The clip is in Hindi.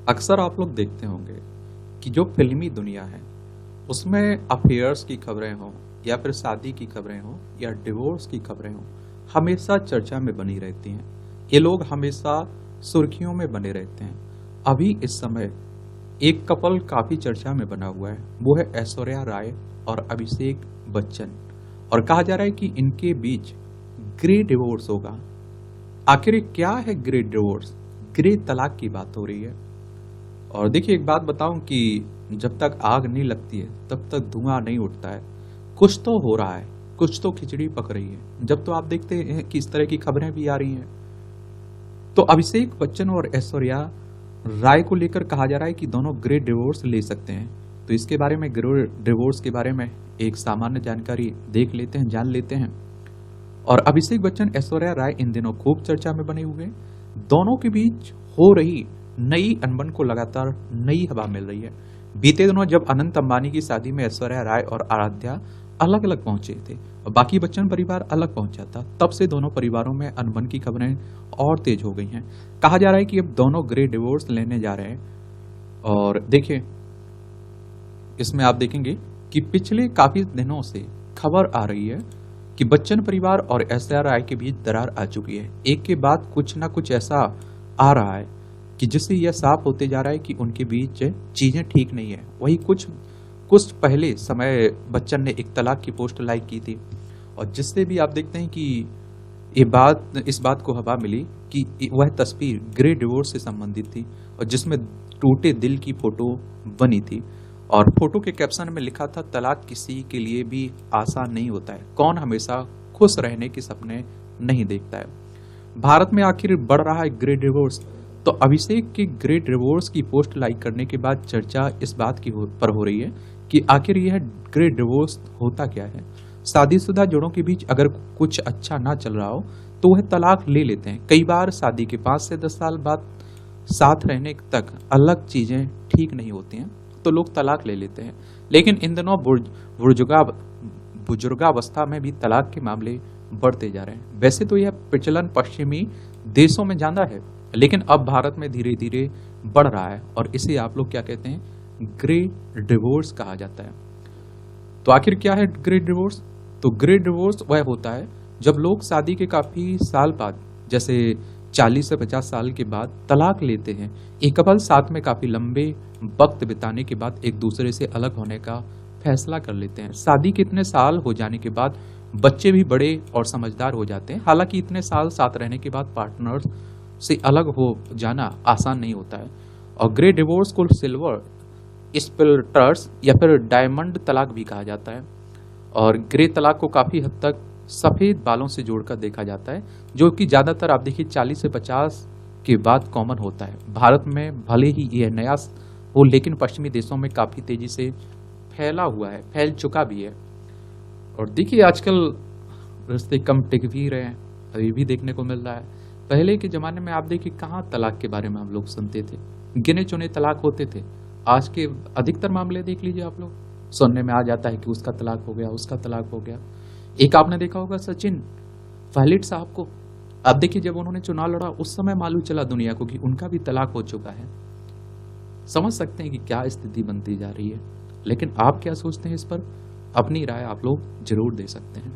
अक्सर आप लोग देखते होंगे कि जो फिल्मी दुनिया है उसमें अफेयर्स की खबरें हों या फिर शादी की खबरें हों या डिवोर्स की खबरें हों, हमेशा चर्चा में बनी रहती हैं। ये लोग हमेशा सुर्खियों में बने रहते हैं। अभी इस समय एक कपल काफी चर्चा में बना हुआ है, वो है ऐश्वर्या राय और अभिषेक बच्चन। और कहा जा रहा है कि इनके बीच ग्रे डिवोर्स होगा। आखिर ये क्या है ग्रे डिवोर्स? ग्रे तलाक की बात हो रही है। और देखिए, एक बात बताऊं कि जब तक आग नहीं लगती है तब तक धुआं नहीं उठता है। कुछ तो हो रहा है, कुछ तो खिचड़ी पक रही है। जब तो आप देखते हैं कि इस तरह की खबरें भी आ रही हैं। तो अभिषेक बच्चन और ऐश्वर्या राय को लेकर कहा जा रहा है कि दोनों ग्रे डिवोर्स ले सकते हैं। तो इसके बारे में, ग्रे डिवोर्स के बारे में एक सामान्य जानकारी देख लेते हैं, जान लेते हैं। और अभिषेक बच्चन ऐश्वर्या राय इन दिनों खूब चर्चा में बने हुए हैं। दोनों के बीच हो रही नई अनबन को लगातार नई हवा मिल रही है। बीते दिनों जब अनंत अंबानी की शादी में ऐश्वर्या राय और आराध्या अलग अलग पहुंचे थे और बाकी बच्चन परिवार अलग पहुंचा था, तब से दोनों परिवारों में अनबन की खबरें और तेज हो गई हैं। कहा जा रहा है कि अब दोनों ग्रे डिवोर्स लेने जा रहे हैं। और देखिए, इसमें आप देखेंगे कि पिछले काफी दिनों से खबर आ रही है कि बच्चन परिवार और ऐश्वर्या राय के बीच दरार आ चुकी है। एक के बाद कुछ ना कुछ ऐसा आ रहा है कि जिससे यह साफ होते जा रहा है कि उनके बीच चीजें ठीक नहीं है। वही कुछ कुछ पहले समय बच्चन ने एक तलाक की पोस्ट लाइक की थी और जिससे भी आप देखते हैं कि इस बात को हवा मिली कि वह तस्वीर ग्रे डिवोर्स से संबंधित थी और जिसमें टूटे दिल की फोटो बनी थी। और फोटो के कैप्शन में लिखा था, तलाक किसी के लिए भी आसान नहीं होता है, कौन हमेशा खुश रहने के सपने नहीं देखता है। भारत में आखिर बढ़ रहा है ग्रे डिवोर्स। तो अभिषेक के ग्रे डिवोर्स की पोस्ट लाइक करने के बाद चर्चा इस बात की पर हो रही है कि आखिर यह ग्रे डिवोर्स होता क्या है। शादीशुदा जोड़ों के बीच अगर कुछ अच्छा ना चल रहा हो तो वह तलाक ले लेते हैं। कई बार शादी के 5 से 10 साल बाद साथ रहने तक अलग चीजें ठीक नहीं होती हैं तो लोग तलाक ले लेते हैं। लेकिन इन दिनों बुजुर्गावस्था में भी तलाक के मामले बढ़ते जा रहे हैं। वैसे तो यह प्रचलन पश्चिमी देशों में ज्यादा है, लेकिन अब भारत में धीरे धीरे बढ़ रहा है और इसे आप लोग क्या कहते हैं, ग्रे डिवोर्स कहा जाता है। तो आखिर क्या है ग्रे डिवोर्स? तो ग्रे डिवोर्स वह होता है जब लोग शादी के काफी साल बाद, जैसे 40 से 50 साल के बाद तलाक लेते हैं। एक कपल साथ में काफी लंबे वक्त बिताने के बाद एक दूसरे से अलग होने का फैसला कर लेते हैं। शादी के इतने साल हो जाने के बाद बच्चे भी बड़े और समझदार हो जाते हैं। हालांकि इतने साल साथ रहने के बाद पार्टनर से अलग हो जाना आसान नहीं होता है। और ग्रे डिवोर्स को सिल्वर स्प्लिटर्स या फिर डायमंड तलाक भी कहा जाता है। और ग्रे तलाक को काफी हद तक सफेद बालों से जोड़कर देखा जाता है, जो कि ज्यादातर आप देखिए 40 से 50 के बाद कॉमन होता है। भारत में भले ही यह नया हो, लेकिन पश्चिमी देशों में काफी तेजी से फैला हुआ है, फैल चुका भी है। और देखिए, आजकल रिश्ते कम टिक भी रहे हैं, अभी भी देखने को मिल रहा है। पहले के जमाने में आप देखिए कहाँ तलाक के बारे में हम लोग सुनते थे, गिने चुने तलाक होते थे। आज के अधिकतर मामले देख लीजिए आप लोग, सुनने में आ जाता है कि उसका तलाक हो गया, उसका तलाक हो गया। एक आपने देखा होगा सचिन पायलट साहब को, अब देखिए जब उन्होंने चुनाव लड़ा उस समय मालूम चला दुनिया को कि उनका भी तलाक हो चुका है। समझ सकते हैं कि क्या स्थिति बनती जा रही है। लेकिन आप क्या सोचते हैं इस पर? अपनी राय आप लोग जरूर दे सकते हैं।